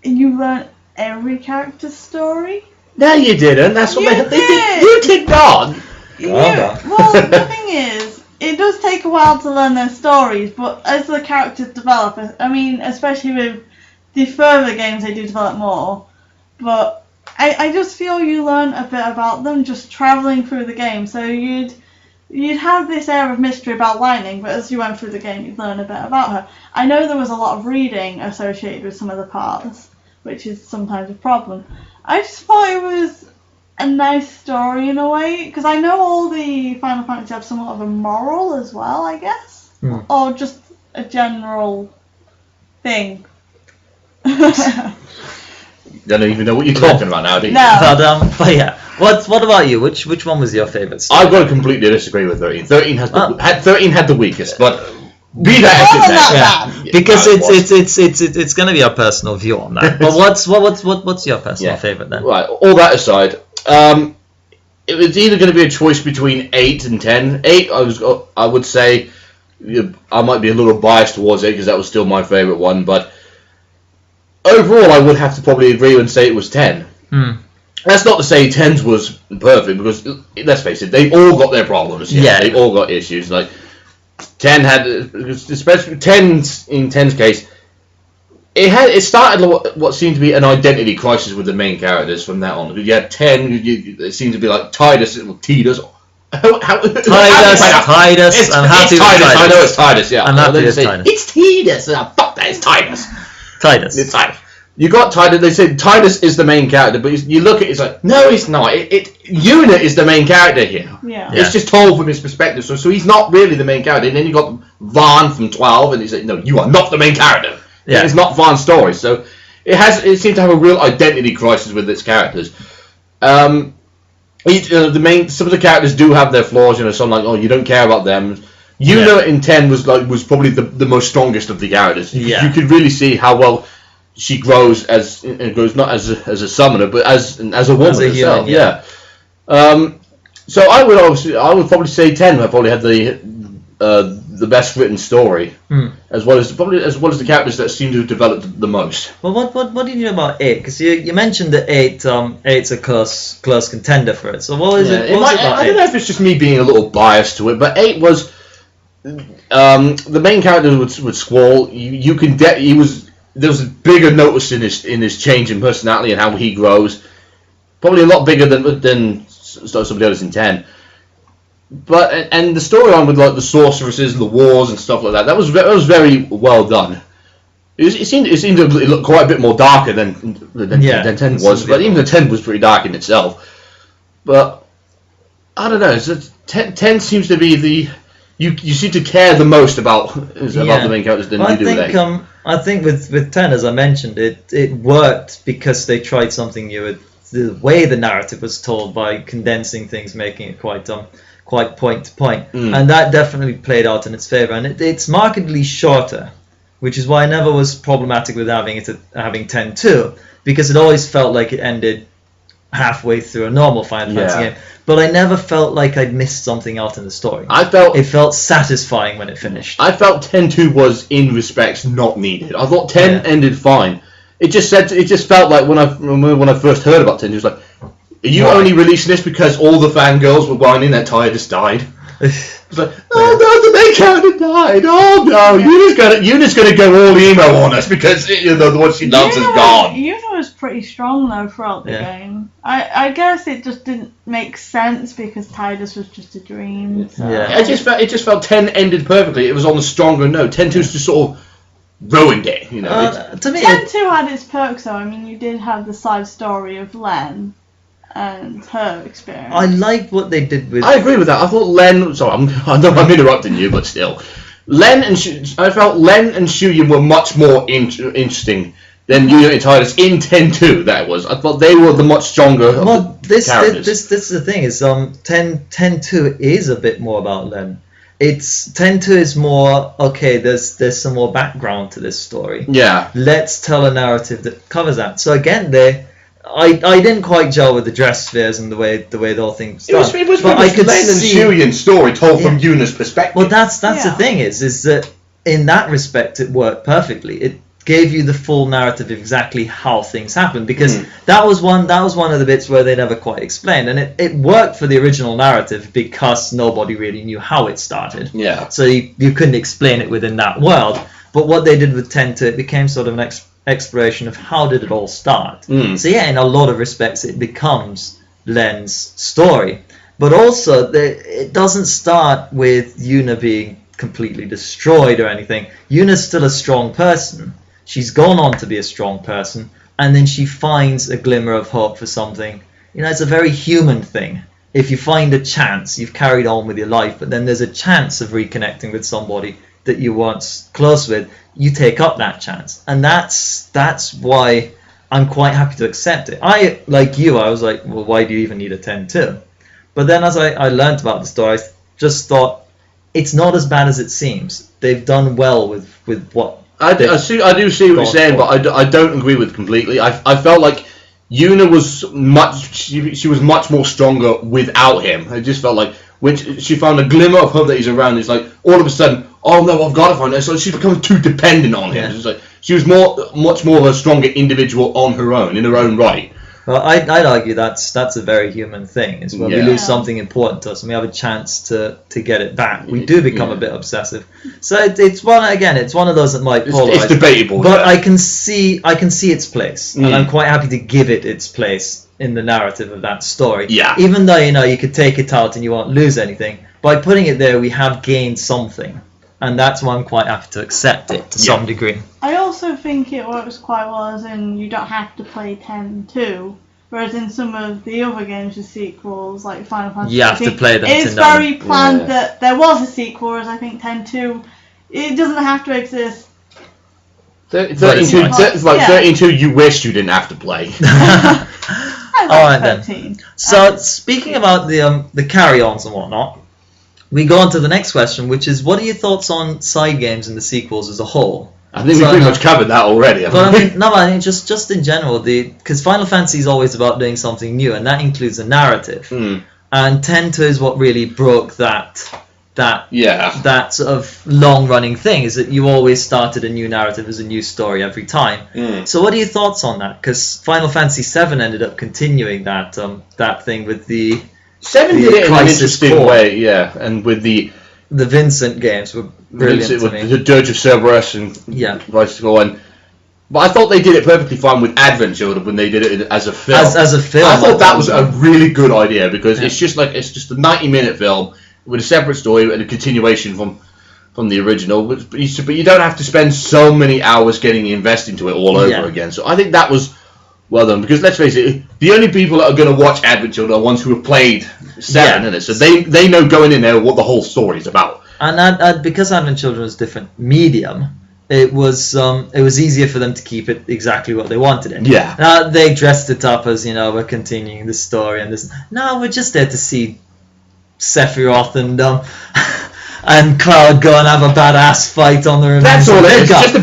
you learned every character's story. No, you didn't. That's what they did. You did not. Well, the thing is, it does take a while to learn their stories, but as the characters develop, I mean, especially with the further games, they do develop more. But I just feel you learn a bit about them just travelling through the game. So you'd have this air of mystery about Lightning, but as you went through the game, you'd learn a bit about her. I know there was a lot of reading associated with some of the parts, which is sometimes a problem. I just thought it was a nice story in a way, because I know all the Final Fantasy have somewhat of a moral as well, I guess, or just a general thing. Don't even know what you're talking about now, do you? No. But yeah, what about you? Which one was your favourite story? I've got to completely disagree with 13. 13 had the weakest, but be that as it may. Because it's going to be our personal view on that. But what's your personal favourite then? Right. All that aside, it was either going to be a choice between 8 and 10. 8, I would say, I might be a little biased towards 8 because that was still my favourite one, but overall, I would have to probably agree and say it was 10. That's not to say 10's was perfect, because let's face it, they all got their problems. Yeah, they all got issues. Like 10 had, especially 10's in 10's case, it started what seemed to be an identity crisis with the main characters from that on. You had 10, it seemed to be like Tidus. Tidus. I'm happy with Tidus. I know it's Tidus. Yeah, I'm happy with Tidus. It's Tidus. Fuck that, it's Tidus. It's Tidus. You got Tidus. They said Tidus is the main character, but you look at it, it's like, no, it's not. Unit is the main character here. Yeah. It's just told from his perspective, so he's not really the main character. And then you got Vaughn from 12, and he's like, no, you are not the main character. Yeah. It's not Vaughn's story. So it seemed to have a real identity crisis with its characters. Some of the characters do have their flaws. Some like, oh, you don't care about them. Unit in 10 was probably the most strongest of the characters. Yeah. You could really see how well she grows not as a summoner, but as a woman herself. Yeah. So I would probably say 10. I probably had the best written story, as well as the characters that seem to have developed the most. Well, what do you know about 8? Because you mentioned that 8's a close contender for it. So what is it? I don't know if it's just me being a little biased to it, but 8 was the main character with Squall. There was a bigger notice in his change in personality and how he grows. Probably a lot bigger than somebody else in 10. But and the storyline with like the sorceresses and the wars and stuff like that was very well done. It seemed to look quite a bit more darker than 10 was, but even the 10 was pretty dark in itself. But I don't know. 10 seems to be the you seem to care the most about the main characters than you do with 8. I think with 10, as I mentioned, it worked because they tried something new. The way the narrative was told by condensing things, making it quite point to point, and that definitely played out in its favour. And it's markedly shorter, which is why I never was problematic with having 10-2, because it always felt like it ended halfway through a normal Final Fantasy game. But I never felt like I'd missed something out in the story. It felt satisfying when it finished. I felt 10-2 was, in respects, not needed. I thought 10 ended fine. It just felt like when I first heard about 10, it was like, are you only releasing this because all the fangirls were whining that Tidus died? It's like, oh no, the main character died. Oh no, Unit's gonna go all emo on us because the one she loves is gone. Unit was pretty strong though throughout the game. I guess it just didn't make sense because Tidus was just a dream. So. Yeah, it just felt 10 ended perfectly. It was on the stronger note. 10-2's just sort of ruined it. You know, To me, Ten 2 had its perks though. I mean, you did have the side story of Len and her experience. I liked what they did with. I agree with that. I thought Len. Sorry, I'm interrupting you, but still, I felt Len and Shuyin were much more interesting than Yuna and Tidus in 10-2. That was. I thought they were the much stronger of the characters. This is the thing is 10-2 is a bit more about Len. It's 10-2 is more okay. There's some more background to this story. Yeah. Let's tell a narrative that covers that. So again, I didn't quite gel with the dress spheres and the way the whole thing started. It was Len and Shuyin's story told from Yuna's perspective. Well, that's the thing is that in that respect it worked perfectly. It gave you the full narrative of exactly how things happened, because that was one of the bits where they never quite explained, and it worked for the original narrative because nobody really knew how it started. Yeah. So you couldn't explain it within that world. But what they did with 10-2, it became sort of an exploration of how did it all start. So yeah, in a lot of respects it becomes Len's story, but also it doesn't start with Yuna being completely destroyed or anything. Yuna's still a strong person. She's gone on to be a strong person, and then she finds a glimmer of hope for something. You know, it's a very human thing. If you find a chance, you've carried on with your life, but then there's a chance of reconnecting with somebody that you once close with, you take up that chance. And that's why I'm quite happy to accept it. I, like you, I was like, well, why do you even need a 10-2? But then as I learned about the story, I just thought, it's not as bad as it seems. They've done well with what... I do see what you're saying, but I don't agree with it completely. I felt like Yuna was she was much more stronger without him. I just felt like when she found a glimmer of hope that he's around, it's like all of a sudden, oh no, I've got to find it. So she becomes too dependent on him. It's like she was much more of a stronger individual on her own, in her own right. Well, I'd argue that's a very human thing. Is when we lose something important to us and we have a chance to get it back, we do become a bit obsessive. So it's one of those that might polarize. It's debatable, but I can see its place, and I'm quite happy to give it its place in the narrative of that story. Yeah. Even though you could take it out and you won't lose anything, by putting it there, we have gained something. And that's why I'm quite happy to accept it to some degree. I also think it works quite well, as in you don't have to play 10-2, whereas in some of the other games, the sequels, like Final Fantasy, you have to play them. It's very planned that there was a sequel, whereas I think 10-2, it doesn't have to exist. 13-2, you wished you didn't have to play. Alright then. So speaking about the carry-ons and whatnot, we go on to the next question, which is, what are your thoughts on side games and the sequels as a whole? I think we pretty much covered that already. But I think just in general, because Final Fantasy is always about doing something new, and that includes a narrative. And 10-2 is what really broke that sort of long-running thing, is that you always started a new narrative as a new story every time. So what are your thoughts on that? Because Final Fantasy 7 ended up continuing that thing with the 7 did it in an interesting way, and with the Vincent games were brilliant to me. The Dirge of Cerberus and Bicycle, but I thought they did it perfectly fine with Advent Children when they did it as a film. As a film, I thought that was a really good idea, because it's just a 90-minute film with a separate story and a continuation from the original. But you don't have to spend so many hours getting invested into it all over again. So I think that was well done, because let's face it, the only people that are going to watch Advent Children are ones who have played 7, isn't it? So they know going in there what the whole story is about. And because Advent Children was different medium, it was easier for them to keep it exactly what they wanted it. Yeah. They dressed it up as, we're continuing the story and this. No, we're just there to see Sephiroth and Cloud go and have a badass fight on the remains. That's all it is. Just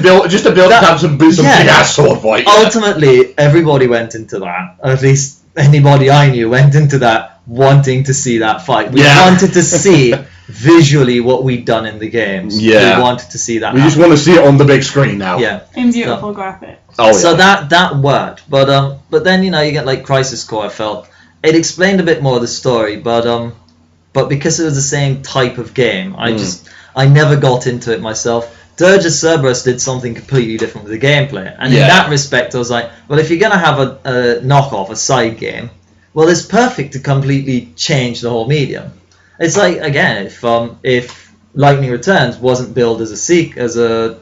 to build to have some big ass sword fight. Ultimately, everybody went into that. Or at least anybody I knew went into that wanting to see that fight. We wanted to see visually what we'd done in the games. Yeah. We wanted to see that. We just want to see it on the big screen now. Yeah. In beautiful graphics. So that worked. But then you get like Crisis Core. I felt it explained a bit more of the story, but because it was the same type of game, I never got into it myself. Dirge of Cerberus did something completely different with the gameplay, and in that respect I was like, well, if you're going to have a knockoff, a side game, well, it's perfect to completely change the whole medium. It's like, again, if Lightning Returns wasn't billed as a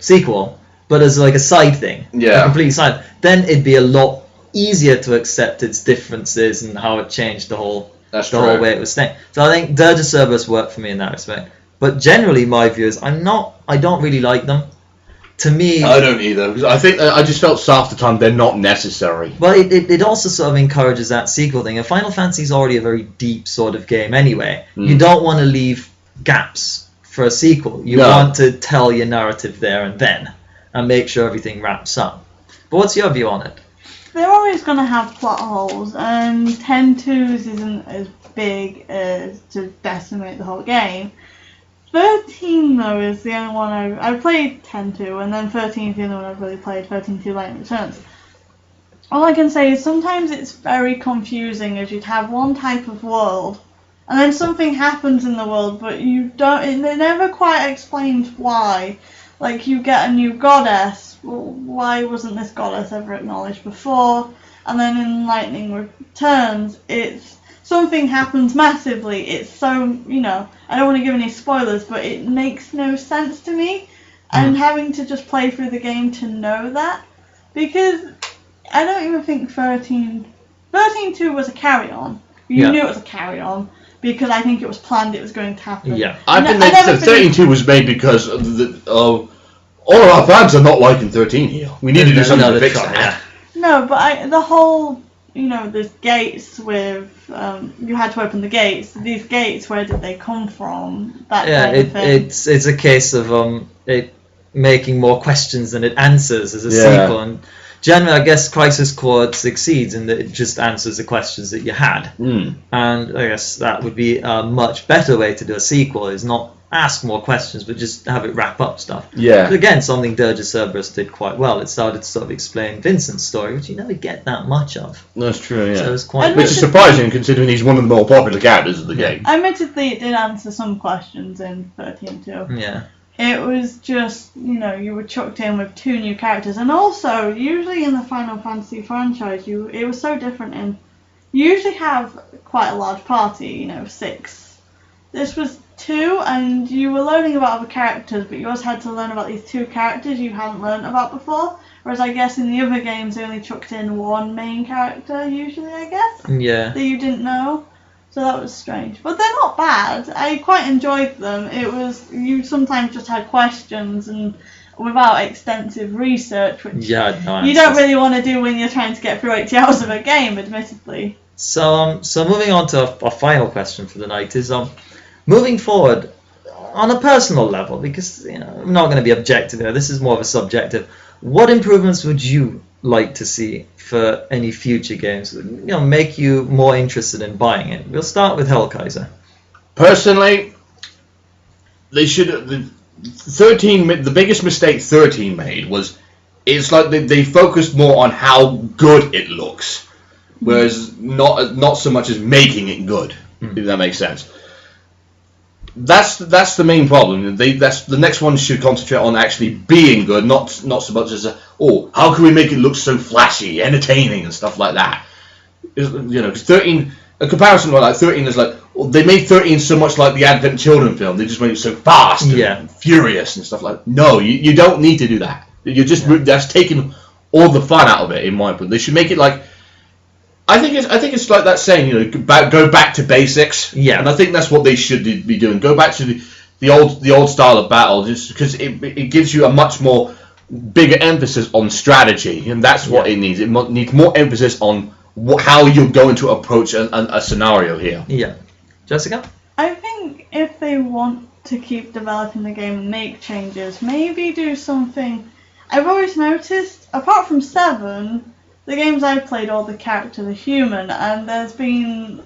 sequel, but as like a side thing, Yeah. a complete side, then it'd be a lot easier to accept its differences and how it changed the whole way it was staying. So I think Dirge of Cerberus worked for me in that respect. But generally, my view is I don't really like them. To me, I don't either. Because I think I just felt half the time they're not necessary. Well, it also sort of encourages that sequel thing. And Final Fantasy is already a very deep sort of game anyway. You don't want to leave gaps for a sequel. You want to tell your narrative there and then and make sure everything wraps up. But what's your view on it? They're always going to have plot holes, and 10-2s isn't as big as to decimate the whole game. 13 though is the only one I've played 10-2, and then 13 is the only one I've really played, 13-2 Lightning Returns. All I can say is sometimes it's very confusing as you'd have one type of world, and then something happens in the world, but it never quite explains why. Like, you get a new goddess, well, why wasn't this goddess ever acknowledged before? And then in Lightning Returns, it's something happens massively. It's so, I don't want to give any spoilers, but it makes no sense to me. And having to just play through the game to know that, because I don't even think 13-2 was a carry-on. You knew it was a carry-on, because I think it was planned it was going to happen. Yeah. I think that 13-2 was made because all of our fans are not liking 13 here. We need to do something to fix that. No, but the whole, there's gates with, you had to open the gates. These gates, where did they come from? That kind of thing. It's a case of it making more questions than it answers as a sequel. And generally, I guess Crisis Core succeeds in that it just answers the questions that you had. And I guess that would be a much better way to do a sequel, is not ask more questions, but just have it wrap up stuff. Yeah. But again, something Dirge of Cerberus did quite well. It started to sort of explain Vincent's story, which you never get that much of. That's true, yeah. So it was quite which is surprising, considering he's one of the more popular characters of the game. Admittedly, it did answer some questions in 13-2. Yeah. It was just, you were chucked in with 2 new characters. And also, usually in the Final Fantasy franchise, it was so different in... You usually have quite a large party, 6. This was 2, and you were learning about other characters, but you also had to learn about these 2 characters you hadn't learned about before. Whereas I guess in the other games, they only chucked in 1 main character, usually, I guess. Yeah. That you didn't know. So that was strange. But they're not bad. I quite enjoyed them. It was, you sometimes just had questions, and without extensive research, which you don't really want to do when you're trying to get through 80 hours of a game, admittedly. So moving on to our final question for the night is, moving forward, on a personal level, because I'm not going to be objective here, this is more of a subjective, what improvements would you like to see for any future games that make you more interested in buying it? We'll start with Kaiser. Personally, they should... The biggest mistake 13 made was, it's like they focused more on how good it looks, whereas not so much as making it good, if that makes sense. That's the main problem. The next one should concentrate on actually being good, not so much as how can we make it look so flashy, entertaining, and stuff like that. Because 13, a comparison like 13 is like, they made 13 so much like the Advent Children film. They just made it so fast and furious and stuff like that. No, you don't need to do that. That's taking all the fun out of it, in my opinion. They should make it like, I think it's like that saying, go back to basics. Yeah. And I think that's what they should be doing. Go back to the old style of battle, just because it gives you a much more bigger emphasis on strategy, and that's what it needs. It needs more emphasis on how you're going to approach a scenario here. Yeah. Jessikyaa? I think if they want to keep developing the game and make changes, maybe do something... I've always noticed, apart from 7... the games I've played, all the characters are human, and there's been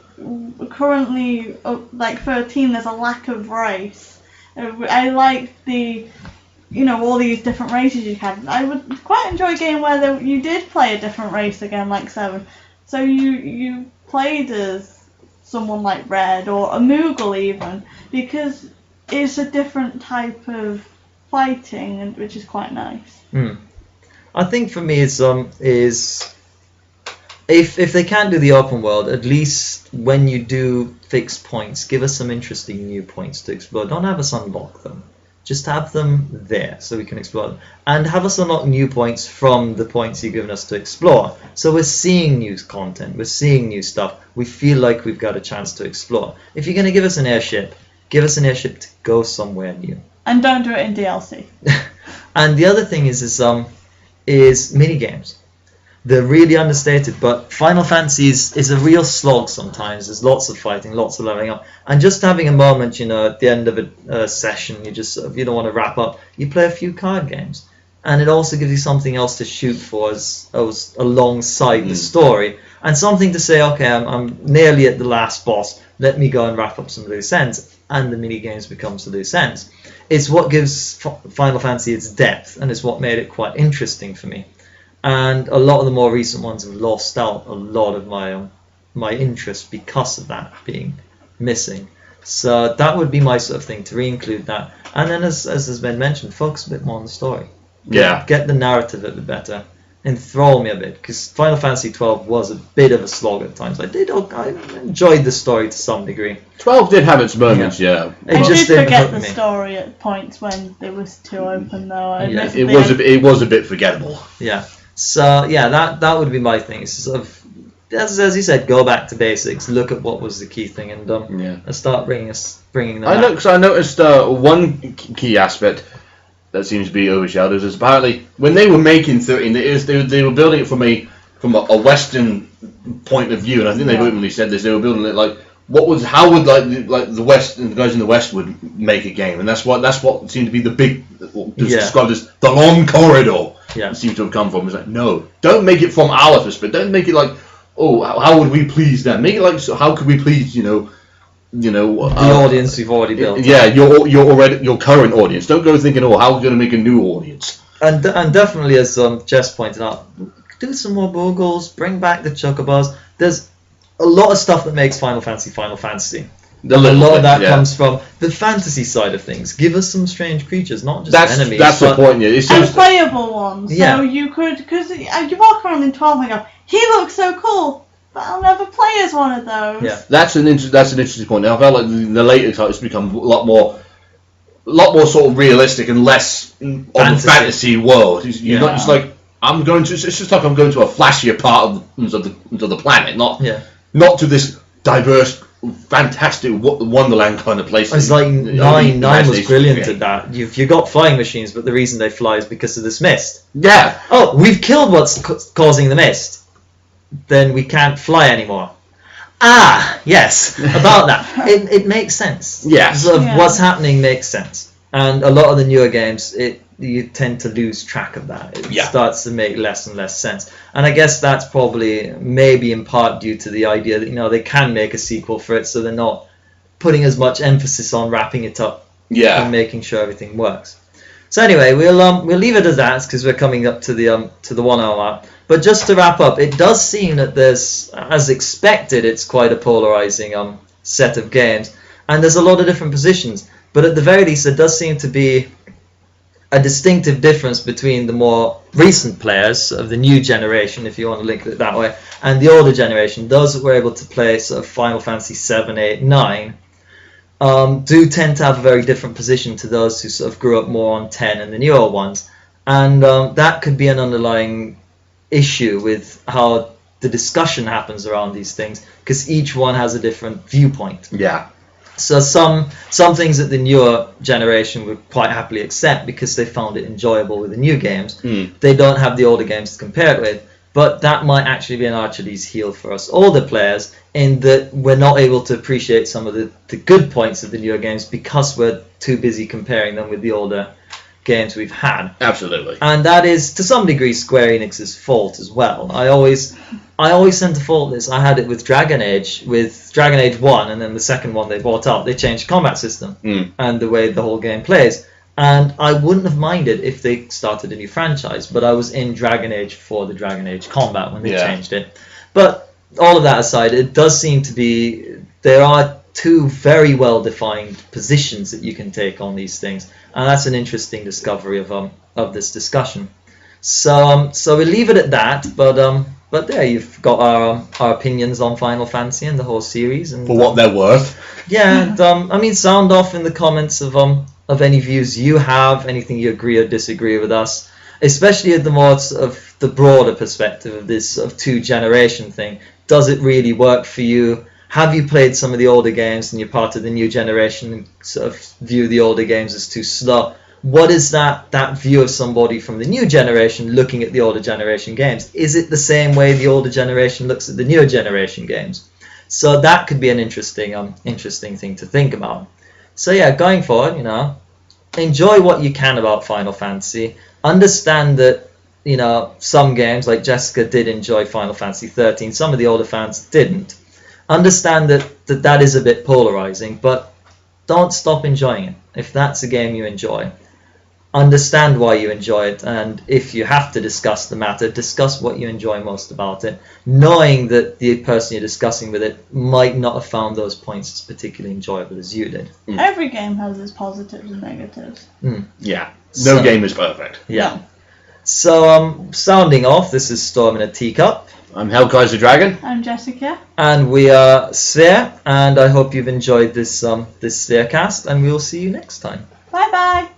currently, like 13, there's a lack of race. I like the, all these different races you had. I would quite enjoy a game where you did play a different race again, like 7. So you played as someone like Red, or a Moogle even, because it's a different type of fighting, which is quite nice. I think for me is if they can't do the open world, at least when you do fixed points, give us some interesting new points to explore. Don't have us unlock them. Just have them there so we can explore them. And have us unlock new points from the points you've given us to explore. So we're seeing new content, we're seeing new stuff. We feel like we've got a chance to explore. If you're going to give us an airship to go somewhere new. And don't do it in DLC. And the other thing is mini games. They're really understated, but Final Fantasy is a real slog sometimes. There's lots of fighting, lots of leveling up, and just having a moment, at the end of a session, you don't want to wrap up, you play a few card games, and it also gives you something else to shoot for as alongside the story, and something to say, okay, I'm nearly at the last boss. Let me go and wrap up some loose ends, and the mini games becomes the loose ends. It's what gives Final Fantasy its depth, and it's what made it quite interesting for me. And a lot of the more recent ones have lost out a lot of my interest because of that being missing. So that would be my sort of thing, to re-include that. And then, as has been mentioned, focus a bit more on the story. Get the narrative a bit better. Enthrall me a bit, because Final Fantasy 12 was a bit of a slog at times. I enjoyed the story to some degree. 12 did have its moments, I did forget the story at points when it was too open, though. It was a bit forgettable. Yeah. So that would be my thing. It's sort of, as you said, go back to basics, look at what was the key thing, and start bringing them. I noticed one key aspect that seems to be overshadowed is apparently when they were making 13, they were building it from a Western point of view, and I think they've openly said this. They were building it like how would the West and the guys in the West would make a game, and that's what seemed to be the big described as the long corridor. Seemed to have come from. It's like, no, don't make it from our perspective. Don't make it like, oh, how would we please them? Make it like, so how could we please, the audience we've already built. Yeah, your current audience. Don't go thinking, oh, how are we going to make a new audience? And definitely, as Jess pointed out, do some more Boogles, bring back the Chocobos. There's a lot of stuff that makes Final Fantasy. A lot of that comes from the fantasy side of things. Give us some strange creatures, not just enemies. That's the point, yeah. And playable ones. So you could, because you walk around in 12 and go, he looks so cool, but I'll never play as one of those. Yeah. That's an interesting point. Now, I felt like the later titles become a lot more sort of realistic and less of the fantasy world. You're not just like, it's just like I'm going to a flashier part of the planet, not to this diverse, fantastic Wonderland kind of place. It's like nine was brilliant at that. You've got flying machines, but the reason they fly is because of this mist. Yeah. Oh, we've killed what's causing the mist. Then we can't fly anymore. Ah, yes, about that. It makes sense. Yes. What's happening makes sense. And a lot of the newer games, you tend to lose track of that. It starts to make less and less sense. And I guess that's probably maybe in part due to the idea that they can make a sequel for it, so they're not putting as much emphasis on wrapping it up and making sure everything works. So anyway, we'll leave it as that because we're coming up to the 1 hour mark. But just to wrap up, it does seem that there's, as expected, it's quite a polarizing set of games, and there's a lot of different positions. But at the very least, there does seem to be a distinctive difference between the more recent players of the new generation, if you want to link it that way, and the older generation. Those that were able to play sort of Final Fantasy 7, 8, 9 do tend to have a very different position to those who sort of grew up more on 10 and the newer ones. And that could be an underlying issue with how the discussion happens around these things, because each one has a different viewpoint. Yeah. So some things that the newer generation would quite happily accept because they found it enjoyable with the new games. They don't have the older games to compare it with, but that might actually be an Achilles heel for us older players, in that we're not able to appreciate some of the good points of the newer games because we're too busy comparing them with the older games we've had. Absolutely. And that is to some degree Square Enix's fault as well. I always tend to fault this. I had it with Dragon Age 1, and then the second one they brought out, they changed the combat system and the way the whole game plays. And I wouldn't have minded if they started a new franchise, but I was in Dragon Age for the Dragon Age combat when they changed it. But all of that aside, it does seem to be there are two very well defined positions that you can take on these things, and that's an interesting discovery of this discussion. So we'll leave it at that, but there you've got our opinions on Final Fantasy and the whole series, and for what they're worth. Yeah, and, I mean, sound off in the comments of of any views you have, anything you agree or disagree with us, especially at the more sort of the broader perspective of this sort of 2-generation thing. Does it really work for you? Have you played some of the older games and you're part of the new generation and sort of view the older games as too slow? What is that view of somebody from the new generation looking at the older generation games? Is it the same way the older generation looks at the newer generation games? So that could be an interesting thing to think about. So yeah, going forward, enjoy what you can about Final Fantasy. Understand that, some games, like Jessikyaa did enjoy Final Fantasy 13. Some of the older fans didn't. Understand that is a bit polarizing, but don't stop enjoying it. If that's a game you enjoy, understand why you enjoy it, and if you have to discuss the matter, discuss what you enjoy most about it, knowing that the person you're discussing with it might not have found those points as particularly enjoyable as you did. Every game has its positives and negatives. Yeah, no game is perfect. Yeah. So, sounding off, this is Storm in a Teacup. I'm Kaiser Dragon. I'm Jessikyaa. And we are Sphere, and I hope you've enjoyed this SphereCast, and we'll see you next time. Bye bye.